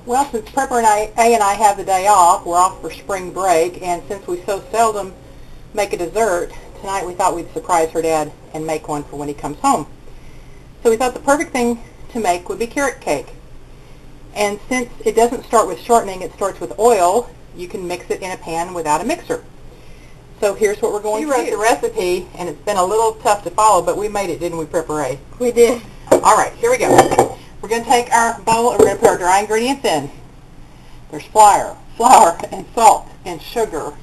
Well, since Prepper and I have the day off, we're off for spring break, and since we so seldom make a dessert, tonight we thought we'd surprise her dad and make one for when he comes home. So we thought the perfect thing to make would be carrot cake. And since it doesn't start with shortening, it starts with oil, you can mix it in a pan without a mixer. So here's what we're going to do. We wrote the recipe, and it's been a little tough to follow, but we made it, didn't we, Prepper? We did. All right, here we go. We're going to take our bowl and we're going to put our dry ingredients in. There's flour, and salt, and sugar.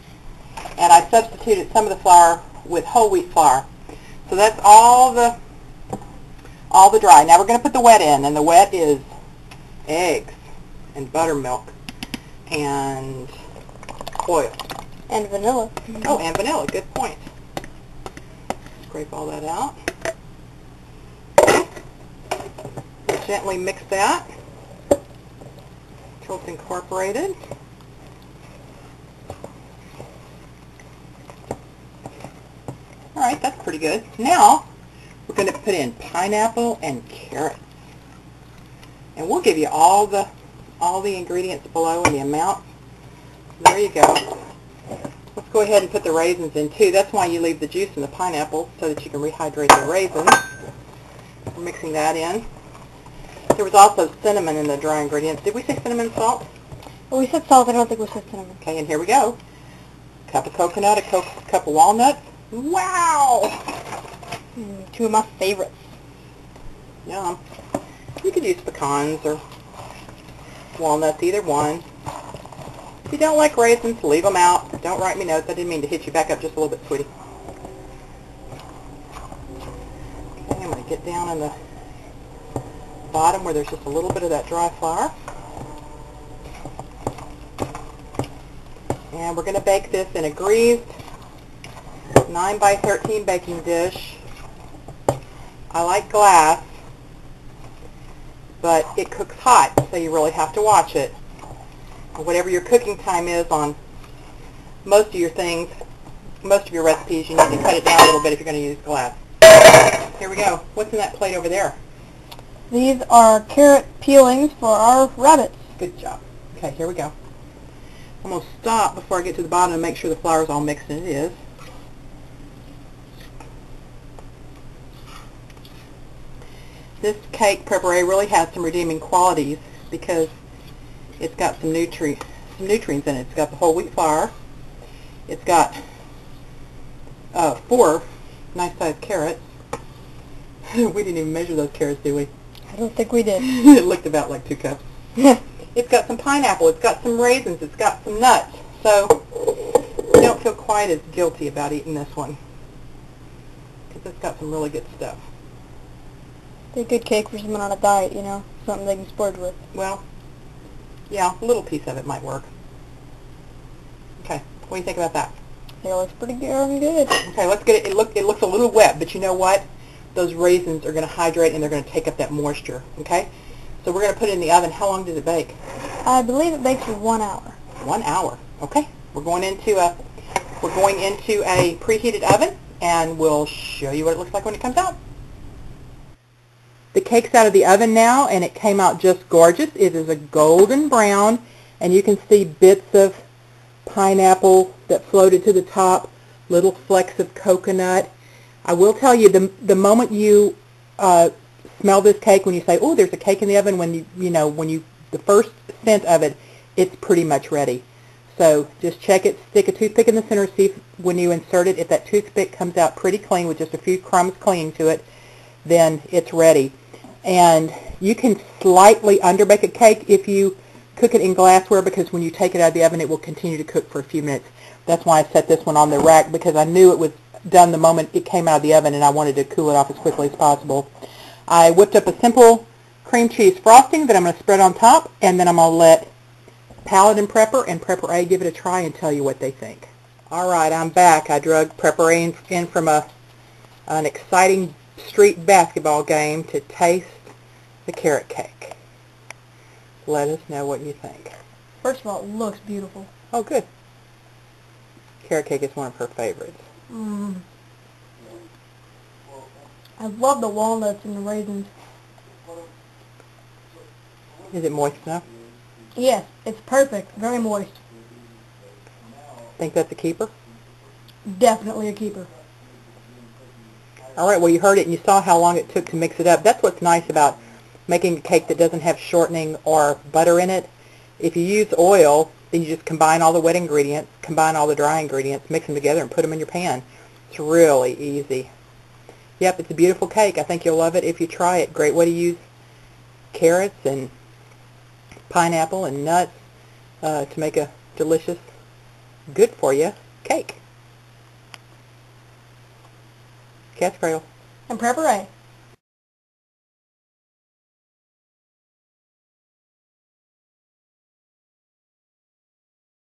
And I substituted some of the flour with whole wheat flour. So that's all the dry. Now we're going to put the wet in, and the wet is eggs and buttermilk and oil. And vanilla. Oh, and vanilla. Good point. Scrape all that out. Gently mix that until it's incorporated. All right, that's pretty good. Now we're going to put in pineapple and carrots, and we'll give you all the ingredients below and the amount. There you go. Let's go ahead and put the raisins in too. That's why you leave the juice in the pineapple, so that you can rehydrate the raisins. We're mixing that in. There was also cinnamon in the dry ingredients. Did we say cinnamon and salt? Well, we said salt. I don't think we said cinnamon. Okay, and here we go. A cup of coconut, a cup of walnuts. Wow! Two of my favorites. Yum. You could use pecans or walnuts, either one. If you don't like raisins, leave them out. Don't write me notes. I didn't mean to hit you back up just a little bit, sweetie. Okay, I'm going to get down in the bottom where there's just a little bit of that dry flour. And we're going to bake this in a greased 9 by 13 baking dish. I like glass, but it cooks hot, so you really have to watch it. Whatever your cooking time is on most of your things, most of your recipes, you need to cut it down a little bit if you're going to use glass. Here we go. What's in that plate over there? These are carrot peelings for our rabbits. Good job. Okay, here we go. I'm going to stop before I get to the bottom and make sure the flour is all mixed, and it is. This cake Prepper really has some redeeming qualities because it's got some nutrients in it. It's got the whole wheat flour. It's got 4 nice-sized carrots. We didn't even measure those carrots, did we? I don't think we did. It looked about like 2 cups. It's got some pineapple. It's got some raisins. It's got some nuts. So you don't feel quite as guilty about eating this one because it's got some really good stuff. It's a good cake for someone on a diet, you know, something they can splurge with. Well, yeah, a little piece of it might work. Okay, what do you think about that? It looks pretty darn good. Okay, let's get it. It looks a little wet, but you know what? Those raisins are going to hydrate and they're going to take up that moisture. Okay, so we're going to put it in the oven. How long does it bake? I believe it bakes for 1 hour. 1 hour. Okay, we're going into a preheated oven, and we'll show you what it looks like when it comes out. The cake's out of the oven now, and it came out just gorgeous. It is a golden brown, and you can see bits of pineapple that floated to the top, little flecks of coconut. I will tell you, the moment you smell this cake, when you say, "Oh, there's a cake in the oven," the first scent of it, it's pretty much ready. So just check it. Stick a toothpick in the center. See if, when you insert it, if that toothpick comes out pretty clean with just a few crumbs clinging to it, then it's ready. And you can slightly underbake a cake if you cook it in glassware, because when you take it out of the oven, it will continue to cook for a few minutes. That's why I set this one on the rack, because I knew it was done the moment it came out of the oven, and I wanted to cool it off as quickly as possible. I whipped up a simple cream cheese frosting that I'm going to spread on top, and then I'm going to let Palette and Prepper A give it a try and tell you what they think. All right, I'm back. I drug Prepper A in from an exciting street basketball game to taste the carrot cake. Let us know what you think. First of all, it looks beautiful. Oh, good. Carrot cake is one of her favorites. I love the walnuts and the raisins. Is it moist enough? Yes, it's perfect. Very moist. Think that's a keeper? Definitely a keeper. All right, well, you heard it and you saw how long it took to mix it up. That's what's nice about making a cake that doesn't have shortening or butter in it. If you use oil, then you just combine all the wet ingredients, combine all the dry ingredients, mix them together, and put them in your pan. It's really easy. Yep, it's a beautiful cake. I think you'll love it if you try it. Great way to use carrots and pineapple and nuts to make a delicious, good-for-you cake. Katzcradul. And Preheat.